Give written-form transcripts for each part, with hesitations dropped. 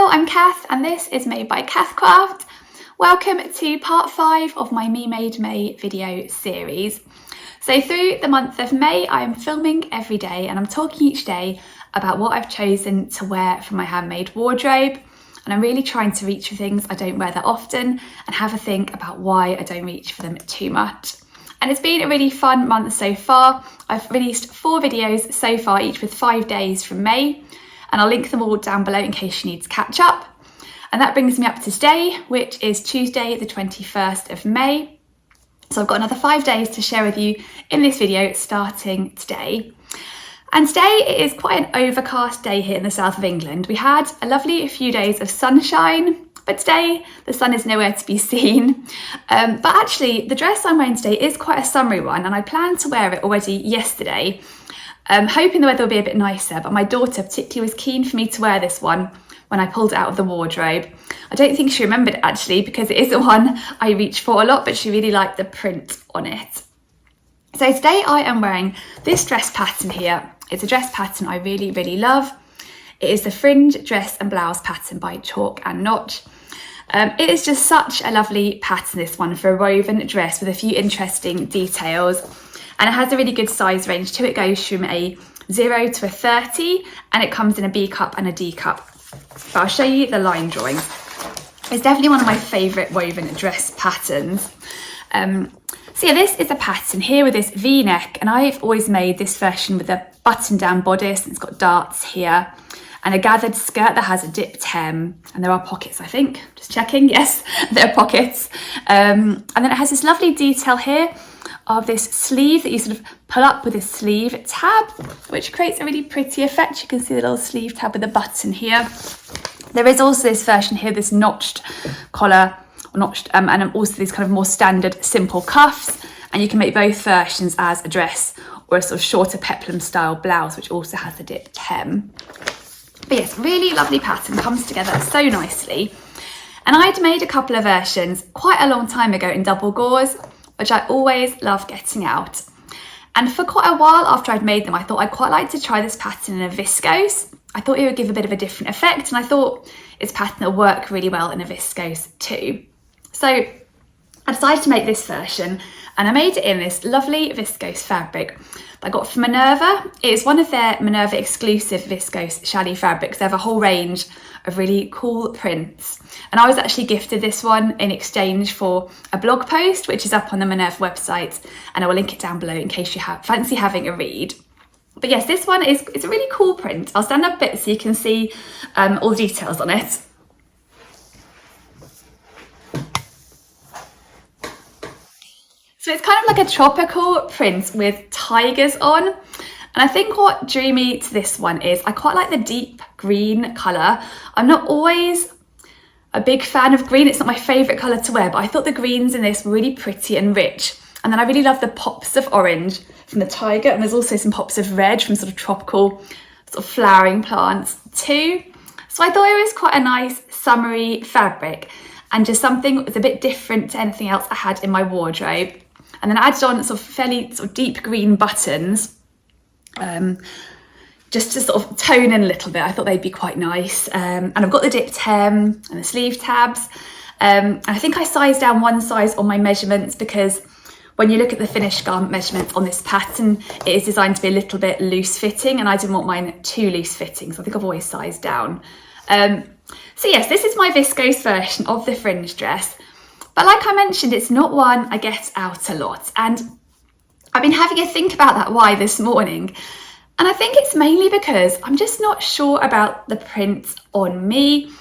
Hello, I'm Cath and this is Made by Cath Craft. Welcome to part 5 of my MeMadeMay video series. So through the month of May, I am filming every day and I'm talking each day about what I've chosen to wear from my handmade wardrobe. And I'm really trying to reach for things I don't wear that often and have a think about why I don't reach for them too much. And it's been a really fun month so far. I've released 4 videos so far, each with 5 days from May. And I'll link them all down below in case you need to catch up. And that brings me up to today, which is Tuesday, the 21st of May. So I've got another 5 days to share with you in this video starting today. And today it is quite an overcast day here in the south of England. We had a lovely few days of sunshine, but today the sun is nowhere to be seen. But actually the dress I'm wearing today is quite a summery one and I planned to wear it already yesterday. Hoping the weather will be a bit nicer, but my daughter particularly was keen for me to wear this one when I pulled it out of the wardrobe. I don't think she remembered it actually because it is the one I reach for a lot, but she really liked the print on it. So today I am wearing this dress pattern here. It's a dress pattern I really, really love. It is the fringe dress and blouse pattern by Chalk and Notch. It is just such a lovely pattern, this one, for a woven dress with a few interesting details. And it has a really good size range too. It goes from a 0 to a 30 and it comes in a B cup and a D cup. But I'll show you the line drawings. It's definitely one of my favourite woven dress patterns. So yeah, this is a pattern here with this V-neck, and I've always made this version with a button-down bodice, and it's got darts here, and a gathered skirt that has a dipped hem, and there are pockets, I think. Just checking, yes, there are pockets. And then it has this lovely detail here of this sleeve that you sort of pull up with this sleeve tab, which creates a really pretty effect. You can see the little sleeve tab with a button here. There is also this version here, this notched collar, or notched, and also these kind of more standard simple cuffs. And you can make both versions as a dress or a sort of shorter peplum style blouse, which also has a dipped hem. But yes, really lovely pattern, comes together so nicely. And I'd made a couple of versions quite a long time ago in double gauze, which I always love getting out. And for quite a while after I'd made them, I thought I'd quite like to try this pattern in a viscose. I thought it would give a bit of a different effect, and I thought it's a pattern that would work really well in a viscose too. So I decided to make this version, and I made it in this lovely viscose fabric that I got from Minerva. It is one of their Minerva exclusive viscose chatty fabrics. They have a whole range of really cool prints. And I was actually gifted this one in exchange for a blog post, which is up on the Minerva website, and I will link it down below in case you fancy having a read. But yes, this one it's a really cool print. I'll stand up a bit so you can see all the details on it. So it's kind of like a tropical print with tigers on. And I think what drew me to this one is I quite like the deep green colour. I'm not always a big fan of green. It's not my favourite colour to wear, but I thought the greens in this were really pretty and rich. And then I really love the pops of orange from the tiger. And there's also some pops of red from sort of tropical sort of flowering plants too. So I thought it was quite a nice summery fabric and just something that was a bit different to anything else I had in my wardrobe. And then I added on sort of fairly sort of deep green buttons, just to sort of tone in a little bit. I thought they'd be quite nice. And I've got the dipped hem and the sleeve tabs. And I think I sized down one size on my measurements because when you look at the finished garment measurements on this pattern, it is designed to be a little bit loose fitting, and I didn't want mine too loose fitting, so I think I've always sized down. So yes, this is my viscose version of the fringe dress. But like I mentioned, it's not one I get out a lot. And I've been having a think about that why this morning. And I think it's mainly because I'm just not sure about the print on me.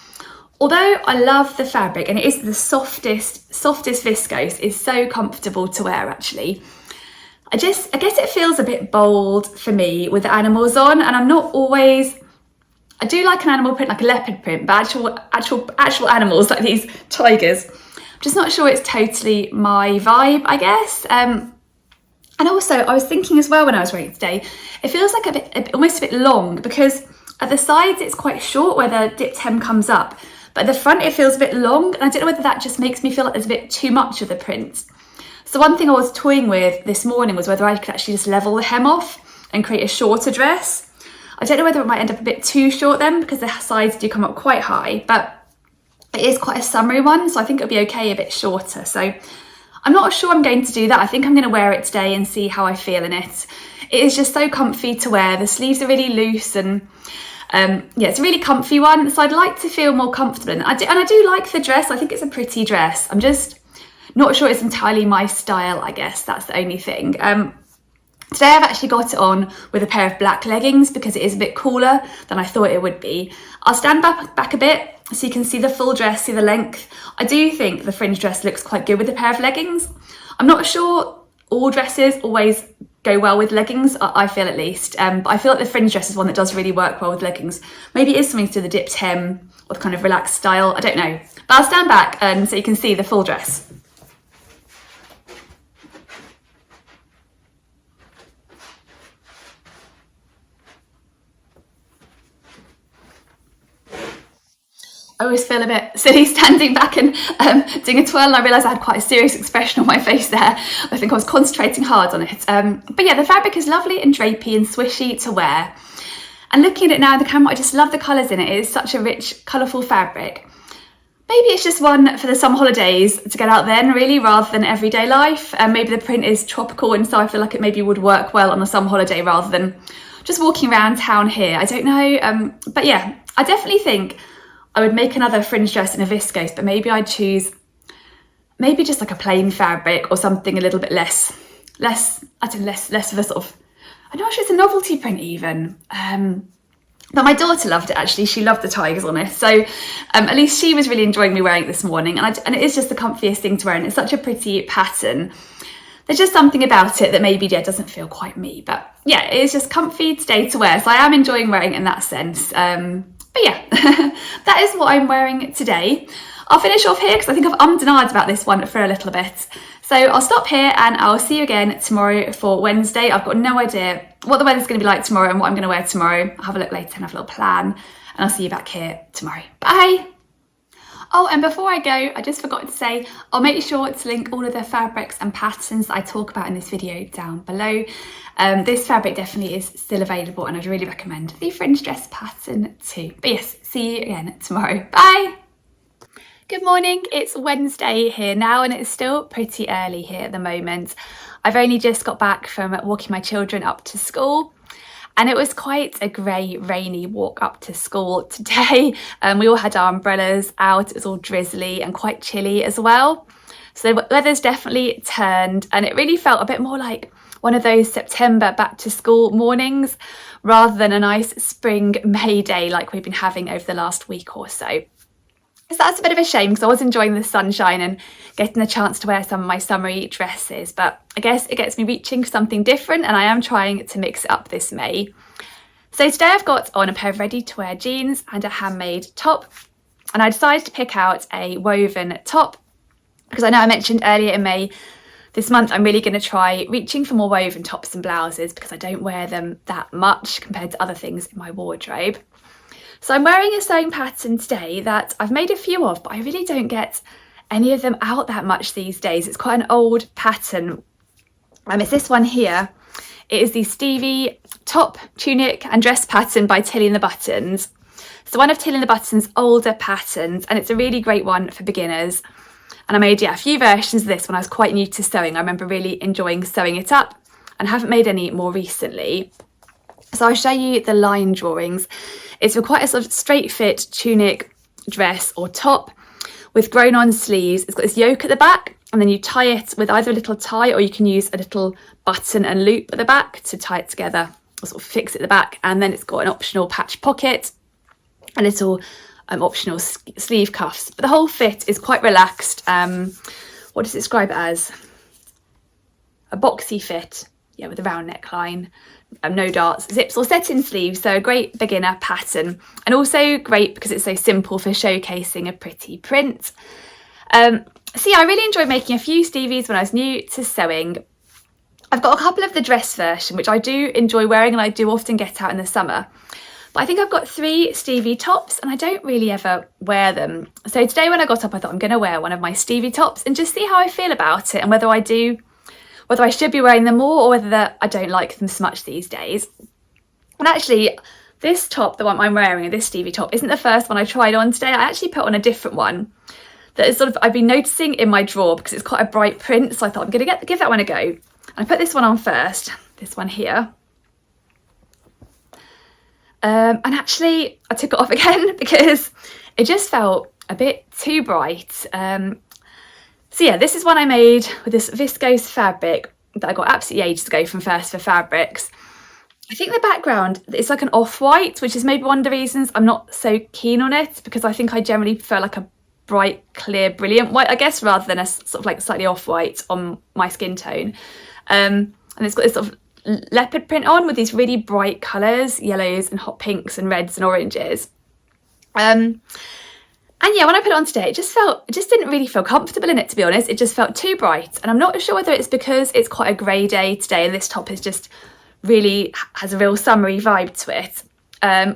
Although I love the fabric and it is the softest viscose, it's so comfortable to wear actually. I guess it feels a bit bold for me with the animals on, and I'm not always, I do like an animal print, like a leopard print, but actual animals like these tigers, I'm just not sure it's totally my vibe, I guess. And also I was thinking as well when I was wearing it today, it feels like almost a bit long because at the sides it's quite short where the dipped hem comes up, but at the front it feels a bit long, and I don't know whether that just makes me feel like there's a bit too much of the print. So one thing I was toying with this morning was whether I could actually just level the hem off and create a shorter dress. I don't know whether it might end up a bit too short then, because the sides do come up quite high, but it is quite a summery one, so I think it'll be okay a bit shorter. So I'm not sure I'm going to do that. I think I'm going to wear it today and see how I feel in it. It is just so comfy to wear. The sleeves are really loose, and yeah, it's a really comfy one. So I'd like to feel more comfortable in it. And I do like the dress. I think it's a pretty dress. I'm just not sure it's entirely my style, I guess. That's the only thing. Today I've actually got it on with a pair of black leggings because it is a bit cooler than I thought it would be. I'll stand back a bit so you can see the full dress, see the length. I do think the fringe dress looks quite good with a pair of leggings. I'm not sure all dresses always go well with leggings, I feel at least. But I feel like the fringe dress is one that does really work well with leggings. Maybe it is something to do with the dipped hem or the kind of relaxed style, I don't know. But I'll stand back so you can see the full dress. I always feel a bit silly standing back and doing a twirl, and I realised I had quite a serious expression on my face there. I think I was concentrating hard on it. But yeah, the fabric is lovely and drapey and swishy to wear. And looking at it now in the camera, I just love the colours in it. It is such a rich, colourful fabric. Maybe it's just one for the summer holidays to get out then, really, rather than everyday life. Maybe the print is tropical, and so I feel like it maybe would work well on a summer holiday rather than just walking around town here. I don't know. But yeah, I definitely think I would make another fringe dress in a viscose, but maybe I'd choose maybe just like a plain fabric or something a little bit less of a sort of, I'm not sure it's a novelty print even. But my daughter loved it actually. She loved the tigers on it. So at least she was really enjoying me wearing it this morning. And it is just the comfiest thing to wear, and it's such a pretty pattern. There's just something about it that maybe doesn't feel quite me. But yeah, it is just comfy today to wear. So I am enjoying wearing it in that sense. But yeah, that is what I'm wearing today. I'll finish off here because I think I've ummed and ahed about this one for a little bit. So I'll stop here and I'll see you again tomorrow for Wednesday. I've got no idea what the weather's going to be like tomorrow and what I'm going to wear tomorrow. I'll have a look later and have a little plan, and I'll see you back here tomorrow. Bye! Oh, and before I go, I just forgot to say, I'll make sure to link all of the fabrics and patterns that I talk about in this video down below. This fabric definitely is still available, and I'd really recommend the fringe dress pattern too. But yes, see you again tomorrow. Bye! Good morning, it's Wednesday here now, and it's still pretty early here at the moment. I've only just got back from walking my children up to school. And it was quite a grey, rainy walk up to school today. We all had our umbrellas out. It was all drizzly and quite chilly as well. So the weather's definitely turned, and it really felt a bit more like one of those September back to school mornings rather than a nice spring May day like we've been having over the last week or so. So that's a bit of a shame because I was enjoying the sunshine and getting the chance to wear some of my summery dresses, but I guess it gets me reaching for something different, and I am trying to mix it up this May. So today I've got on a pair of ready-to-wear jeans and a handmade top, and I decided to pick out a woven top because I know I mentioned earlier in May this month I'm really going to try reaching for more woven tops and blouses because I don't wear them that much compared to other things in my wardrobe. So I'm wearing a sewing pattern today that I've made a few of, but I really don't get any of them out that much these days. It's quite an old pattern. It's this one here. It is the Stevie top, tunic and dress pattern by Tilly and the Buttons. So one of Tilly and the Buttons' older patterns, and it's a really great one for beginners. And I made a few versions of this when I was quite new to sewing. I remember really enjoying sewing it up, and haven't made any more recently. So I'll show you the line drawings. It's for quite a sort of straight fit tunic, dress or top with grown on sleeves. It's got this yoke at the back, and then you tie it with either a little tie, or you can use a little button and loop at the back to tie it together or sort of fix it at the back. And then it's got an optional patch pocket, a little optional sleeve cuffs. But the whole fit is quite relaxed. What does it describe it as? A boxy fit, yeah, with a round neckline. No darts, zips or set-in sleeves, so a great beginner pattern, and also great because it's so simple for showcasing a pretty print. So yeah, I really enjoyed making a few Stevies when I was new to sewing. I've got a couple of the dress version, which I do enjoy wearing and I do often get out in the summer. But I think I've got 3 Stevie tops and I don't really ever wear them. So today when I got up, I thought I'm going to wear one of my Stevie tops and just see how I feel about it, and whether I should be wearing them more or whether I don't like them so much these days. And actually, this top, the one I'm wearing, this Stevie top, isn't the first one I tried on today. I actually put on a different one that is sort of, I've been noticing in my drawer because it's quite a bright print, so I thought I'm going to give that one a go. And I put this one on first, this one here. And actually I took it off again because it just felt a bit too bright. So yeah, this is one I made with this viscose fabric that I got absolutely ages ago from First for Fabrics. I think the background, it's like an off-white, which is maybe one of the reasons I'm not so keen on it, because I think I generally prefer like a bright, clear, brilliant white, I guess, rather than a sort of like slightly off-white on my skin tone. And it's got this sort of leopard print on with these really bright colours, yellows and hot pinks and reds and oranges. And yeah, when I put it on today, it just didn't really feel comfortable in it, to be honest. It just felt too bright. And I'm not sure whether it's because it's quite a grey day today and this top is just really has a real summery vibe to it.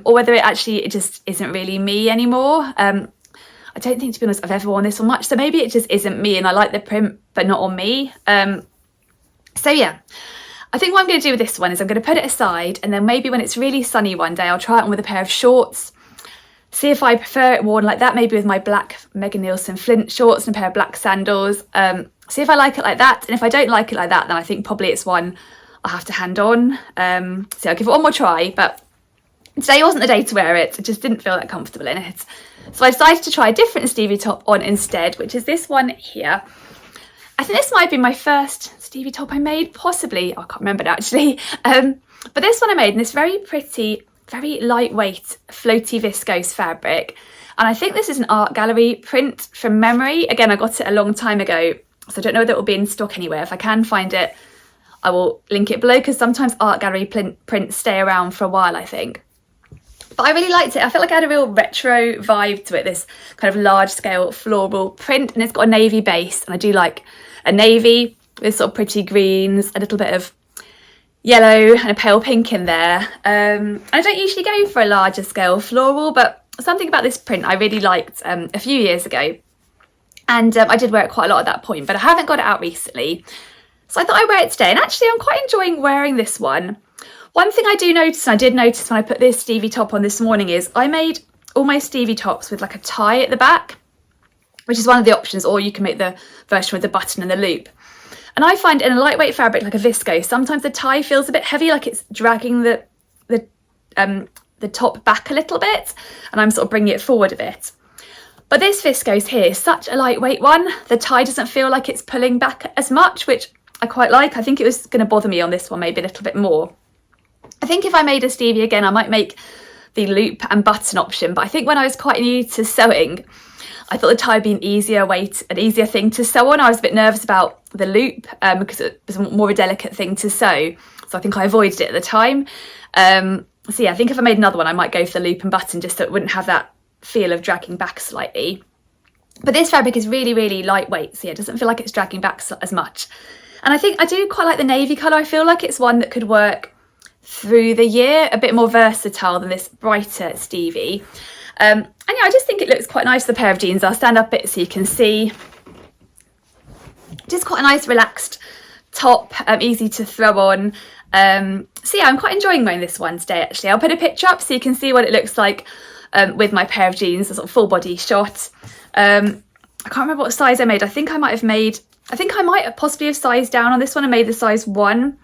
Or whether it just isn't really me anymore. I don't think, to be honest, I've ever worn this one much. So maybe it just isn't me and I like the print, but not on me. So yeah, I think what I'm going to do with this one is I'm going to put it aside, and then maybe when it's really sunny one day, I'll try it on with a pair of shorts. See if I prefer it worn like that, maybe with my black Megan Nielsen Flint shorts and a pair of black sandals. See if I like it like that. And if I don't like it like that, then I think probably it's one I'll have to hand on. So I'll give it one more try. But today wasn't the day to wear it. I just didn't feel that comfortable in it. So I decided to try a different Stevie top on instead, which is this one here. I think this might be my first Stevie top I made, possibly. I can't remember now, actually. But this one I made in this very pretty, very lightweight, floaty viscose fabric. And I think this is an art gallery print from memory. Again, I got it a long time ago, so I don't know whether it will be in stock anywhere. If I can find it, I will link it below, because sometimes art gallery prints stay around for a while, I think. But I really liked it. I felt like I had a real retro vibe to it, this kind of large scale floral print, and it's got a navy base, and I do like a navy with sort of pretty greens, a little bit of yellow and a pale pink in there. I don't usually go for a larger scale floral, but something about this print I really liked a few years ago, and I did wear it quite a lot at that point, but I haven't got it out recently, so I thought I'd wear it today. And actually I'm quite enjoying wearing this one. One thing I do notice, and I did notice when I put this Stevie top on this morning, is I made all my Stevie tops with like a tie at the back, which is one of the options, or you can make the version with the button and the loop. And I find in a lightweight fabric like a viscose, sometimes the tie feels a bit heavy, like it's dragging the top back a little bit, and I'm sort of bringing it forward a bit. But this viscose here is such a lightweight one. The tie doesn't feel like it's pulling back as much, which I quite like. I think it was going to bother me on this one maybe a little bit more. I think if I made a Stevie again, I might make the loop and button option, but I think when I was quite new to sewing, I thought the tie would be an easier thing to sew on. I was a bit nervous about the loop because it was more a delicate thing to sew, so I think I avoided it at the time. So yeah, I think if I made another one, I might go for the loop and button, just so it wouldn't have that feel of dragging back slightly. But this fabric is really, really lightweight, so yeah, it doesn't feel like it's dragging back as much. And I think I do quite like the navy colour. I feel like it's one that could work through the year, a bit more versatile than this brighter Stevie. And yeah, I just think it looks quite nice with a pair of jeans. I'll stand up a bit so you can see. Just quite a nice relaxed top, easy to throw on. So yeah, I'm quite enjoying wearing this one today actually. I'll put a picture up so you can see what it looks like with my pair of jeans, a sort of full body shot. I can't remember what size I made. I think I might have possibly have sized down on this one and made the size 1,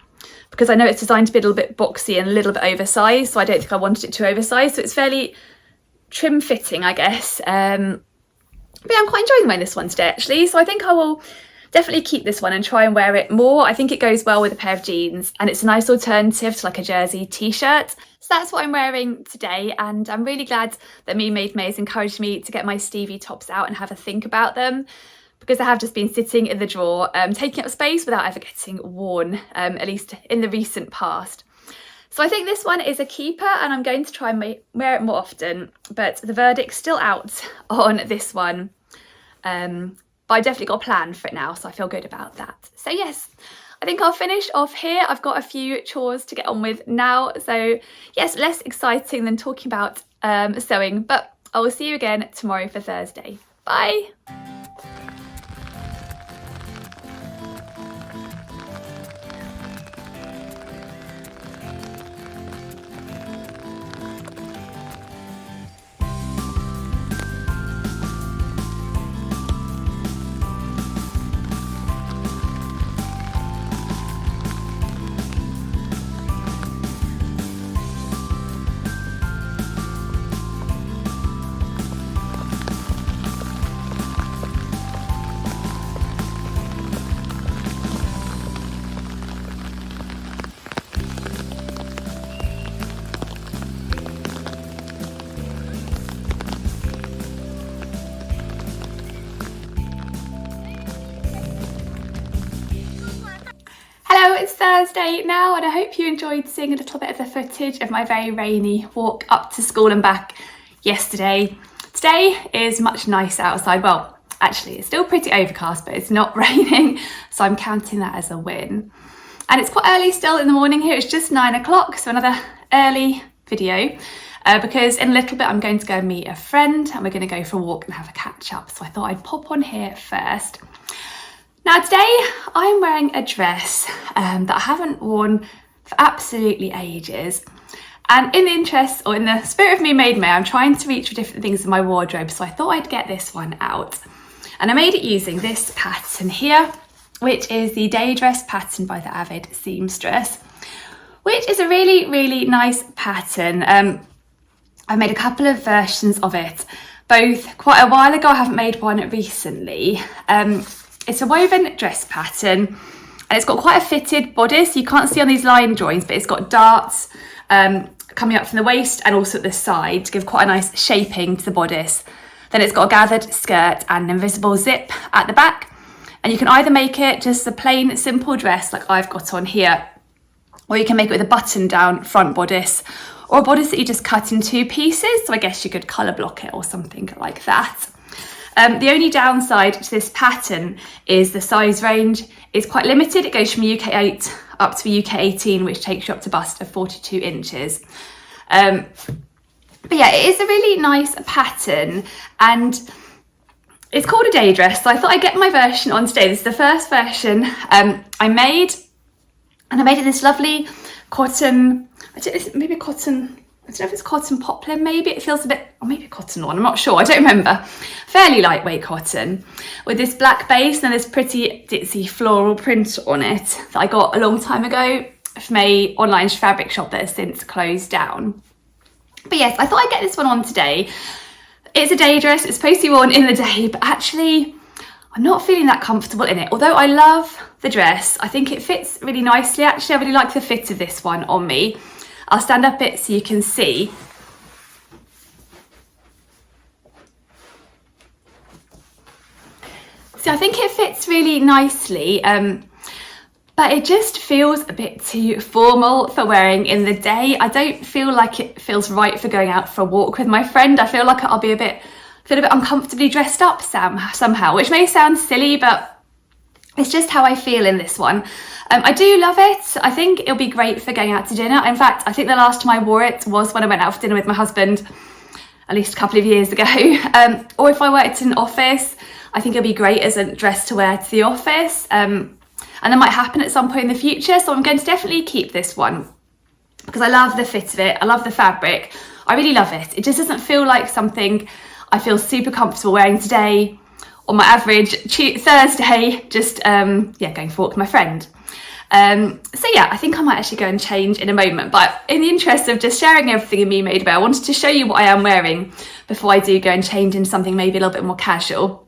because I know it's designed to be a little bit boxy and a little bit oversized, so I don't think I wanted it too oversized. So it's fairly trim fitting, I guess. But yeah, I'm quite enjoying wearing this one today actually, so I think I will definitely keep this one and try and wear it more. I think it goes well with a pair of jeans, and it's a nice alternative to like a jersey t-shirt. So that's what I'm wearing today, and I'm really glad that MeMadeMay has encouraged me to get my Stevie tops out and have a think about them, because they have just been sitting in the drawer, taking up space without ever getting worn, at least in the recent past. So I think this one is a keeper, and I'm going to try and wear it more often, but the verdict's still out on this one. But I definitely got a plan for it now, so I feel good about that. So yes, I think I'll finish off here. I've got a few chores to get on with now. So yes, less exciting than talking about sewing, but I will see you again tomorrow for Thursday. Bye. Thursday now, and I hope you enjoyed seeing a little bit of the footage of my very rainy walk up to school and back yesterday. Today is much nicer outside. Well, actually it's still pretty overcast, but it's not raining, so I'm counting that as a win. And it's quite early still in the morning here. It's just 9 o'clock, so another early video. Because in a little bit I'm going to go meet a friend and we're going to go for a walk and have a catch up. So I thought I'd pop on here first. Now today I'm wearing a dress that I haven't worn for absolutely ages. And in the interest, or in the spirit of MeMadeMay, I'm trying to reach for different things in my wardrobe. So I thought I'd get this one out. And I made it using this pattern here, which is the day dress pattern by the Avid seamstress, which is a really, really nice pattern. I made a couple of versions of it, both quite a while ago. I haven't made one recently. It's a woven dress pattern and it's got quite a fitted bodice. You can't see on these line drawings, but it's got darts coming up from the waist and also at the side to give quite a nice shaping to the bodice. Then it's got a gathered skirt and an invisible zip at the back. And you can either make it just a plain, simple dress like I've got on here, or you can make it with a button down front bodice, or a bodice that you just cut in 2 pieces. So I guess you could colour block it or something like that. The only downside to this pattern is the size range is quite limited. It goes from UK 8 up to UK 18, which takes you up to bust of 42 inches. But yeah, it is a really nice pattern and it's called a day dress. So I thought I'd get my version on today. This is the first version I made, and I made it this lovely cotton, I don't know if it's cotton poplin, maybe. It feels a bit, or maybe cotton one, I'm not sure, I don't remember. Fairly lightweight cotton with this black base and this pretty ditzy floral print on it that I got a long time ago from a online fabric shop that has since closed down. But yes, I thought I'd get this one on today. It's a day dress, it's supposed to be worn in the day, but actually I'm not feeling that comfortable in it. Although I love the dress, I think it fits really nicely. Actually, I really like the fit of this one on me. I'll stand up it so you can see. So I think it fits really nicely, but it just feels a bit too formal for wearing in the day. I don't feel like it feels right for going out for a walk with my friend. I feel like I'll be feel a bit uncomfortably dressed up somehow, which may sound silly, but it's just how I feel in this one. I do love it. I think it'll be great for going out to dinner. In fact, I think the last time I wore it was when I went out for dinner with my husband, at least a couple of years ago. Or if I worked in an office, I think it'll be great as a dress to wear to the office. And that might happen at some point in the future. So I'm going to definitely keep this one because I love the fit of it. I love the fabric. I really love it. It just doesn't feel like something I feel super comfortable wearing today on my average Thursday, just going for a walk with my friend. So yeah, I think I might actually go and change in a moment, but in the interest of just sharing everything in MeMadeMay, I wanted to show you what I am wearing before I do go and change into something maybe a little bit more casual.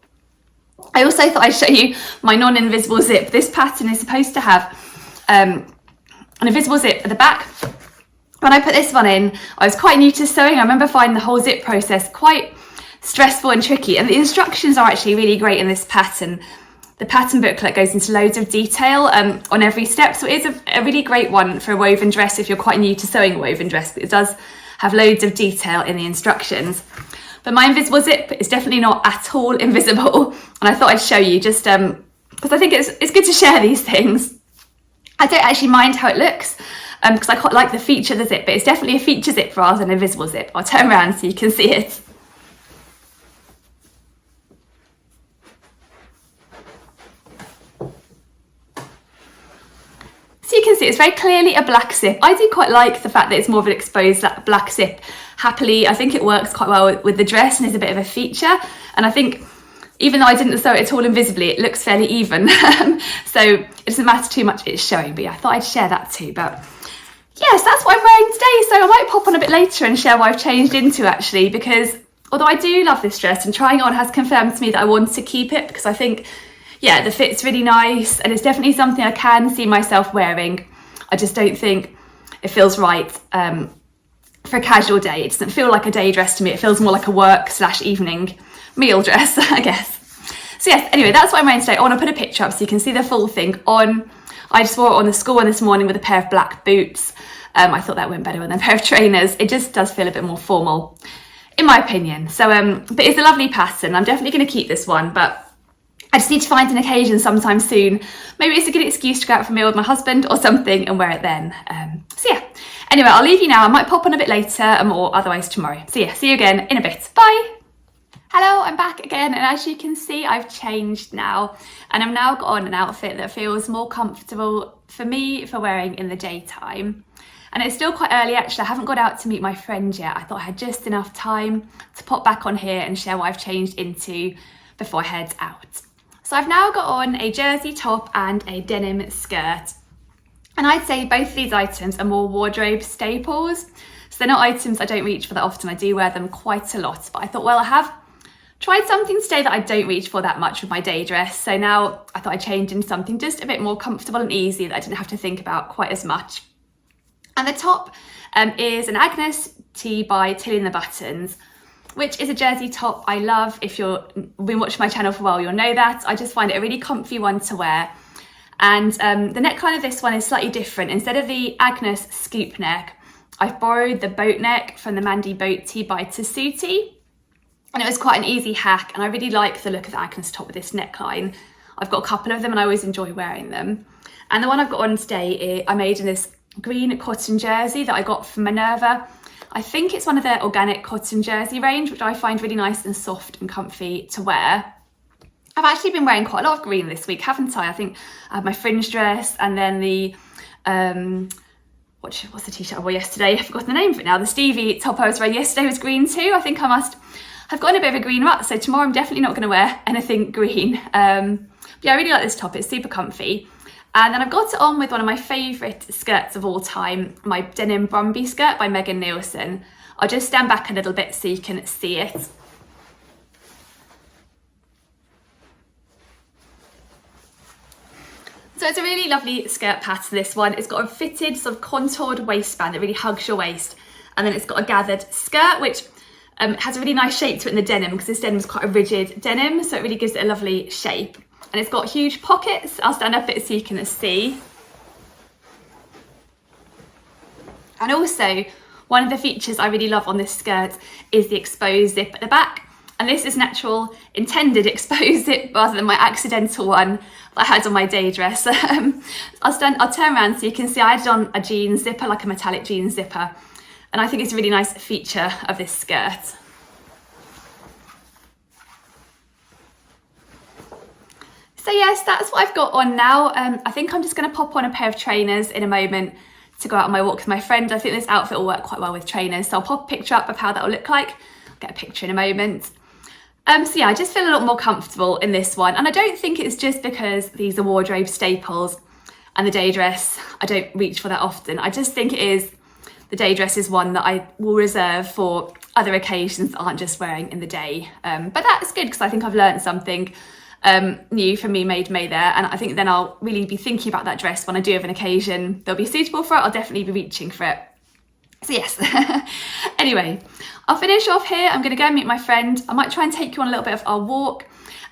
I also thought I'd show you my non-invisible zip. This pattern is supposed to have an invisible zip at the back. When I put this one in, I was quite new to sewing. I remember finding the whole zip process quite stressful and tricky, and the instructions are actually really great in this pattern. The pattern booklet goes into loads of detail on every step, so it is a really great one for a woven dress if you're quite new to sewing a woven dress, but it does have loads of detail in the instructions. But my invisible zip is definitely not at all invisible, and I thought I'd show you just because I think it's good to share these things. I don't actually mind how it looks because I quite like the feature of the zip, but it's definitely a feature zip rather than an invisible zip. I'll turn around so you can see it. So you can see it's very clearly a black zip. I do quite like the fact that it's more of an exposed black zip. Happily, I think it works quite well with the dress and is a bit of a feature. And I think even though I didn't sew it at all invisibly, it looks fairly even. So it doesn't matter too much it's showing, but yeah, I thought I'd share that too. But yes, that's what I'm wearing today. So I might pop on a bit later and share what I've changed into actually, because although I do love this dress and trying it on has confirmed to me that I want to keep it because I think, yeah, the fit's really nice and it's definitely something I can see myself wearing. I just don't think it feels right for a casual day. It doesn't feel like a day dress to me. It feels more like a work/evening meal dress, I guess. So yes, anyway, that's what I'm wearing today. I want to put a picture up so you can see the full thing on I just wore it on the school one this morning with a pair of black boots. I thought that went better with a pair of trainers. It just does feel a bit more formal, in my opinion. So, but it's a lovely pattern. I'm definitely going to keep this one, but I just need to find an occasion sometime soon. Maybe it's a good excuse to go out for a meal with my husband or something and wear it then. So yeah, anyway, I'll leave you now. I might pop on a bit later or otherwise tomorrow. So yeah, see you again in a bit. Bye. Hello, I'm back again, and as you can see, I've changed now, and I've now got on an outfit that feels more comfortable for me for wearing in the daytime. And it's still quite early actually. I haven't got out to meet my friend yet. I thought I had just enough time to pop back on here and share what I've changed into before I head out. So I've now got on a jersey top and a denim skirt. And I'd say both of these items are more wardrobe staples. So they're not items I don't reach for that often. I do wear them quite a lot, but I thought, well, I have tried something today that I don't reach for that much with my day dress. So now I thought I'd change into something just a bit more comfortable and easy that I didn't have to think about quite as much. And the top is an Agnes tee by Tilly and the Buttons, which is a jersey top I love. If you've been watching my channel for a while, you'll know that. I just find it a really comfy one to wear. And the neckline of this one is slightly different. Instead of the Agnes scoop neck, I've borrowed the boat neck from the Mandy boat tee by Tessuti. And it was quite an easy hack, and I really like the look of the Agnes top with this neckline. I've got a couple of them and I always enjoy wearing them. And the one I've got on today, I made in this green cotton jersey that I got from Minerva. I think it's one of their organic cotton jersey range, which I find really nice and soft and comfy to wear. I've actually been wearing quite a lot of green this week, haven't I? I think I had my fringe dress, and then the, what's the t-shirt I wore yesterday? I've forgotten the name of it now. The Stevie top I was wearing yesterday was green too. I think I must have got in a bit of a green rut, so tomorrow I'm definitely not going to wear anything green. But yeah, I really like this top. It's super comfy. And then I've got it on with one of my favourite skirts of all time, my denim Brumby skirt by Megan Nielsen. I'll just stand back a little bit so you can see it. So it's a really lovely skirt pattern, this one. It's got a fitted sort of contoured waistband that really hugs your waist. And then it's got a gathered skirt, which has a really nice shape to it in the denim, because this denim is quite a rigid denim, so it really gives it a lovely shape. And it's got huge pockets. I'll stand up a bit so you can see. And also, one of the features I really love on this skirt is the exposed zip at the back. And this is an actual intended exposed zip rather than my accidental one that I had on my day dress. I'll turn around so you can see I had on a jeans zipper, like a metallic jeans zipper. And I think it's a really nice feature of this skirt. So yes, that's what I've got on now. I think I'm just going to pop on a pair of trainers in a moment to go out on my walk with my friend. I think this outfit will work quite well with trainers, so I'll pop a picture up of how that will look like. I'll get a picture in a moment. So yeah, I just feel a lot more comfortable in this one, and I don't think it's just because these are wardrobe staples and the day dress I don't reach for that often. I just think it is, the day dress is one that I will reserve for other occasions that aren't just wearing in the day. But that's good, because I think I've learned something new from MeMadeMay there, and I think then I'll really be thinking about that dress when I do have an occasion that'll be suitable for it. I'll definitely be reaching for it. So yes. Anyway, I'll finish off here. I'm going to go and meet my friend. I might try and take you on a little bit of our walk,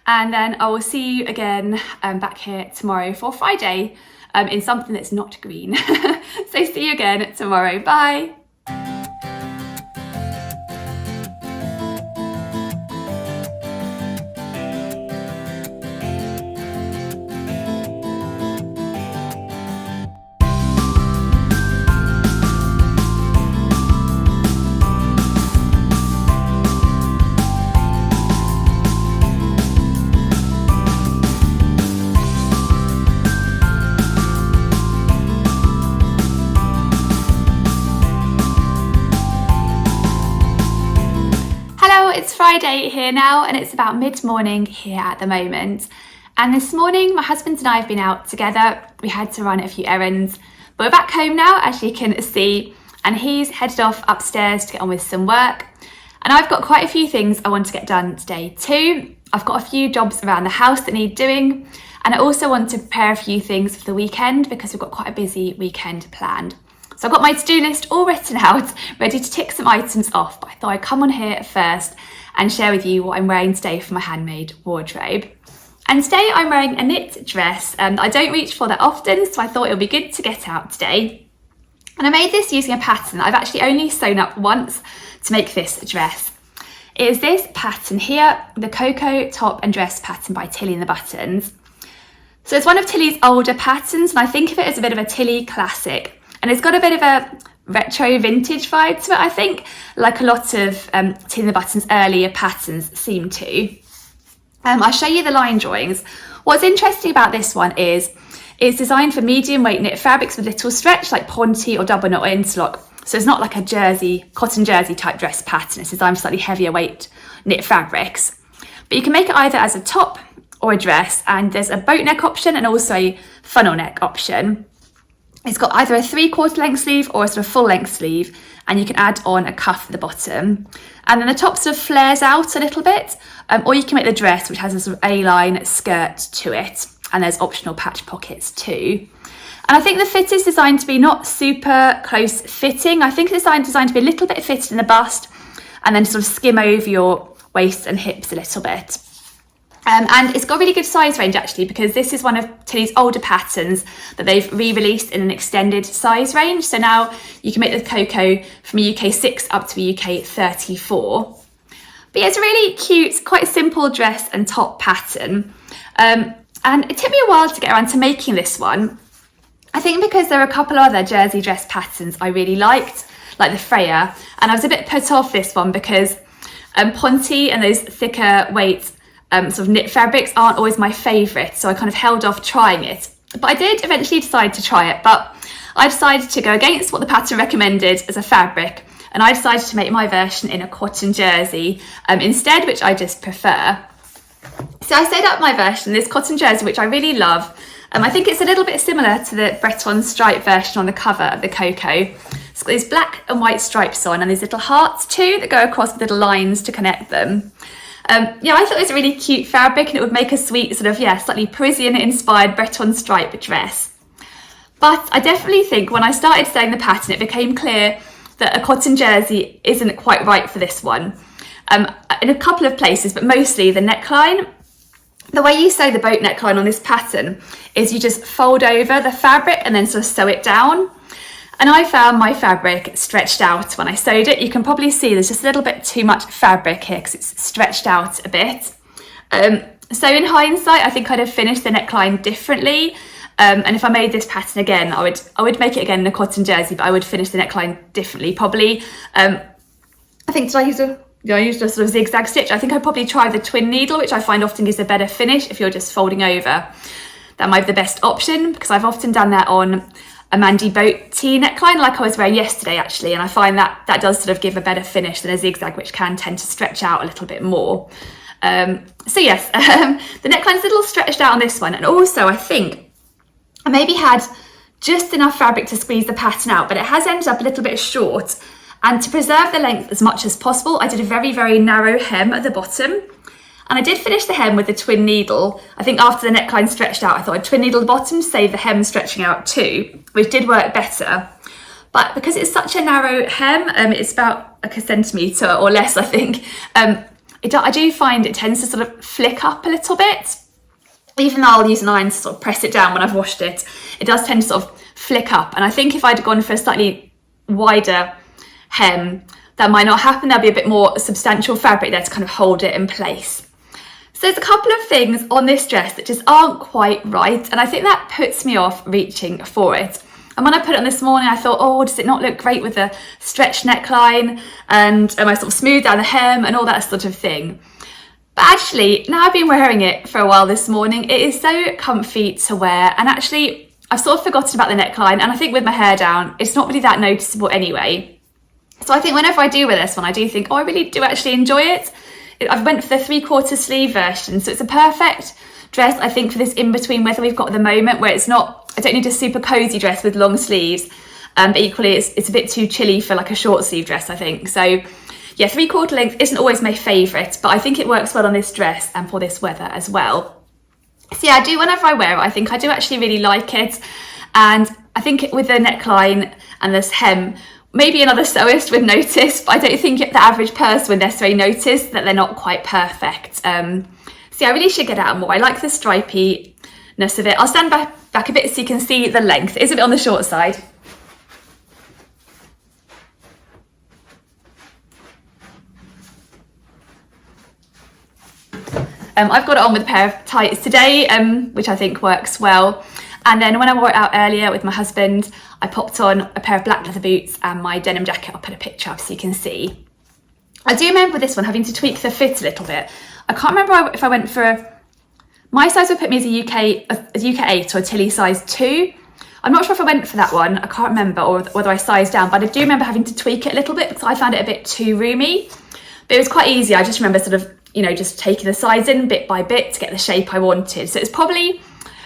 and then I will see you again back here tomorrow for Friday in something that's not green. So see you again tomorrow. Bye. It's Friday here now, and it's about mid-morning here at the moment. And this morning my husband and I have been out together. We had to run a few errands, but we're back home now, as you can see, and he's headed off upstairs to get on with some work. And I've got quite a few things I want to get done today too. I've got a few jobs around the house that need doing, and I also want to prepare a few things for the weekend because we've got quite a busy weekend planned. So I've got my to-do list all written out, ready to tick some items off, but I thought I'd come on here first and share with you what I'm wearing today for my handmade wardrobe. And today I'm wearing a knit dress and I don't reach for that often, so I thought it would be good to get out today. And I made this using a pattern I've actually only sewn up once to make this dress. It is this pattern here, the Cocoa Top and Dress pattern by Tilly and the Buttons. So it's one of Tilly's older patterns, and I think of it as a bit of a Tilly classic. And it's got a bit of a retro vintage vibe to it, I think, like a lot of Tilly and the Buttons' earlier patterns seem to. I'll show you the line drawings. What's interesting about this one is it's designed for medium weight knit fabrics with little stretch like ponte or double knot or interlock. So it's not like a cotton jersey type dress pattern. It's designed for slightly heavier weight knit fabrics. But you can make it either as a top or a dress, and there's a boat neck option and also a funnel neck option. It's got either a 3/4 length sleeve or a sort of full length sleeve, and you can add on a cuff at the bottom. And then the top sort of flares out a little bit, or you can make the dress which has a sort of A-line skirt to it, and there's optional patch pockets too. And I think the fit is designed to be not super close fitting. I think it's designed to be a little bit fitted in the bust and then sort of skim over your waist and hips a little bit. And it's got a really good size range actually, because this is one of Tilly's older patterns that they've re-released in an extended size range. So now you can make the Cocoa from a UK 6 up to a UK 34. But yeah, it's a really cute, quite a simple dress and top pattern. And it took me a while to get around to making this one. I think because there are a couple of other jersey dress patterns I really liked, like the Freya, and I was a bit put off this one because ponte and those thicker weight sort of knit fabrics aren't always my favourite, so I kind of held off trying it. But I did eventually decide to try it, but I decided to go against what the pattern recommended as a fabric, and I decided to make my version in a cotton jersey instead, which I just prefer. So I sewed up my version, this cotton jersey, which I really love. I think it's a little bit similar to the Breton stripe version on the cover of the Cocoa. It's got these black and white stripes on and these little hearts too that go across with little lines to connect them. Yeah, I thought it was a really cute fabric and it would make a sweet sort of, slightly Parisian inspired Breton stripe dress. But I definitely think when I started sewing the pattern, it became clear that a cotton jersey isn't quite right for this one. In a couple of places, but mostly the neckline. The way you sew the boat neckline on this pattern is you just fold over the fabric and then sort of sew it down. And I found my fabric stretched out when I sewed it. You can probably see there's just a little bit too much fabric here because it's stretched out a bit. So in hindsight, I think I'd have finished the neckline differently. And if I made this pattern again, I would make it again in a cotton jersey, but I would finish the neckline differently probably. I think I used a sort of zigzag stitch. I think I'd probably try the twin needle, which I find often gives a better finish if you're just folding over. That might be the best option because I've often done that on a Mandy boat tee neckline like I was wearing yesterday actually, and I find that does sort of give a better finish than a zigzag, which can tend to stretch out a little bit more. So yes, the neckline's a little stretched out on this one, and also I think I maybe had just enough fabric to squeeze the pattern out, but it has ended up a little bit short. And to preserve the length as much as possible, I did a very, very narrow hem at the bottom. And I did finish the hem with the twin needle. I think after the neckline stretched out, I thought I'd twin needle the bottom to save the hem stretching out too, which did work better. But because it's such a narrow hem, it's about like a centimetre or less, I think, I do find it tends to sort of flick up a little bit. Even though I'll use an iron to sort of press it down when I've washed it, it does tend to sort of flick up. And I think if I'd gone for a slightly wider hem, that might not happen. There'll be a bit more substantial fabric there to kind of hold it in place. So there's a couple of things on this dress that just aren't quite right, and I think that puts me off reaching for it. And when I put it on this morning, I thought, oh, does it not look great with the stretched neckline and I sort of smoothed down the hem and all that sort of thing. But actually, now I've been wearing it for a while this morning, it is so comfy to wear, and actually I've sort of forgotten about the neckline, and I think with my hair down, it's not really that noticeable anyway. So I think whenever I do wear this one, I do think, oh, I really do actually enjoy it. I went for the 3/4 sleeve version, so it's a perfect dress, I think, for this in-between weather we've got at the moment, where it's not, I don't need a super cozy dress with long sleeves, but equally it's a bit too chilly for like a short sleeve dress, I think. So yeah, 3/4 length isn't always my favourite, but I think it works well on this dress and for this weather as well. So yeah, I do, whenever I wear it, I think I do actually really like it. And I think with the neckline and this hem, maybe another sewist would notice, but I don't think the average person would necessarily notice that they're not quite perfect. So yeah, I really should get out more. I like the stripiness of it. I'll stand back a bit so you can see the length. It is a bit on the short side. I've got it on with a pair of tights today, which I think works well. And then when I wore it out earlier with my husband, I popped on a pair of black leather boots and my denim jacket. I'll put a picture up so you can see. I do remember this one having to tweak the fit a little bit. I can't remember if I went for my size would put me as a UK 8 or a Tilly size 2. I'm not sure if I went for that one. I can't remember, or whether I sized down, but I do remember having to tweak it a little bit because I found it a bit too roomy. But it was quite easy. I just remember sort of, you know, just taking the sides in bit by bit to get the shape I wanted. So it's probably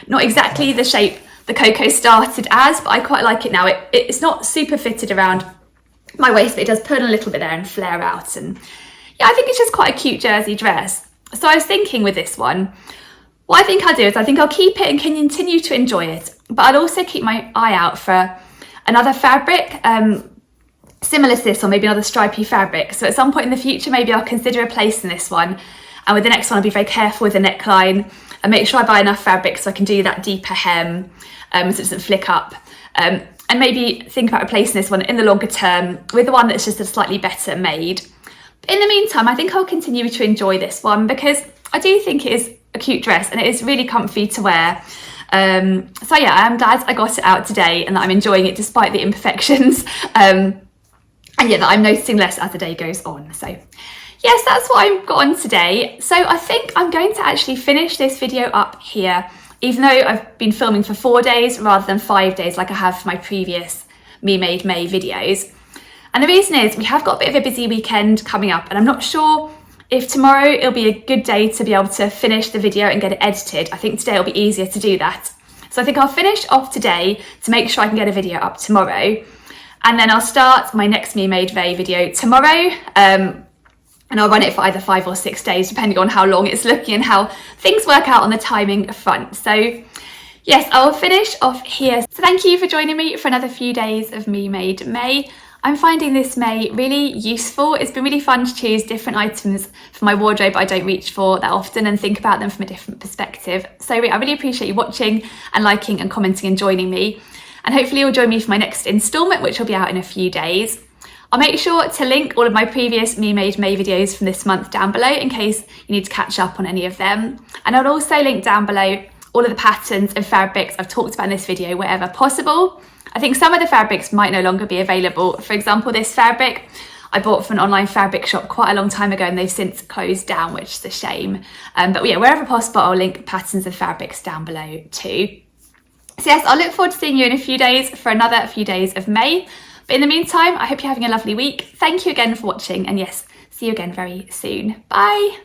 not exactly the shape the Coco started as, but I quite like it now. It's not super fitted around my waist, but it does pull in a little bit there and flare out. And yeah, I think it's just quite a cute jersey dress. So I was thinking with this one, what I think I'll do is I think I'll keep it and can continue to enjoy it, but I'll also keep my eye out for another fabric similar to this, or maybe another stripy fabric. So at some point in the future, maybe I'll consider replacing this one. And with the next one, I'll be very careful with the neckline and make sure I buy enough fabric so I can do that deeper hem so it doesn't flick up. And maybe think about replacing this one in the longer term with the one that's just a slightly better made. But in the meantime, I think I'll continue to enjoy this one because I do think it is a cute dress and it is really comfy to wear. So yeah, I'm glad I got it out today and that I'm enjoying it despite the imperfections. And yeah, that I'm noticing less as the day goes on. So yes, that's what I've got on today. So I think I'm going to actually finish this video up here, even though I've been filming for 4 days rather than 5 days like I have for my previous MeMadeMay videos. And the reason is we have got a bit of a busy weekend coming up, and I'm not sure if tomorrow it'll be a good day to be able to finish the video and get it edited. I think today will be easier to do that. So I think I'll finish off today to make sure I can get a video up tomorrow. And then I'll start my next MeMadeMay video tomorrow. And I'll run it for either 5 or 6 days, depending on how long it's looking and how things work out on the timing front. So yes, I'll finish off here. So thank you for joining me for another few days of MeMadeMay. I'm finding this May really useful. It's been really fun to choose different items for my wardrobe I don't reach for that often and think about them from a different perspective. So I really appreciate you watching and liking and commenting and joining me. And hopefully you'll join me for my next instalment, which will be out in a few days. I'll make sure to link all of my previous MeMadeMay videos from this month down below in case you need to catch up on any of them. And I'll also link down below all of the patterns and fabrics I've talked about in this video wherever possible. I think some of the fabrics might no longer be available. For example, this fabric I bought from an online fabric shop quite a long time ago and they've since closed down, which is a shame. But yeah, wherever possible, I'll link patterns and fabrics down below too. So yes, I'll look forward to seeing you in a few days for another few days of May. But in the meantime, I hope you're having a lovely week. Thank you again for watching, and yes, see you again very soon. Bye.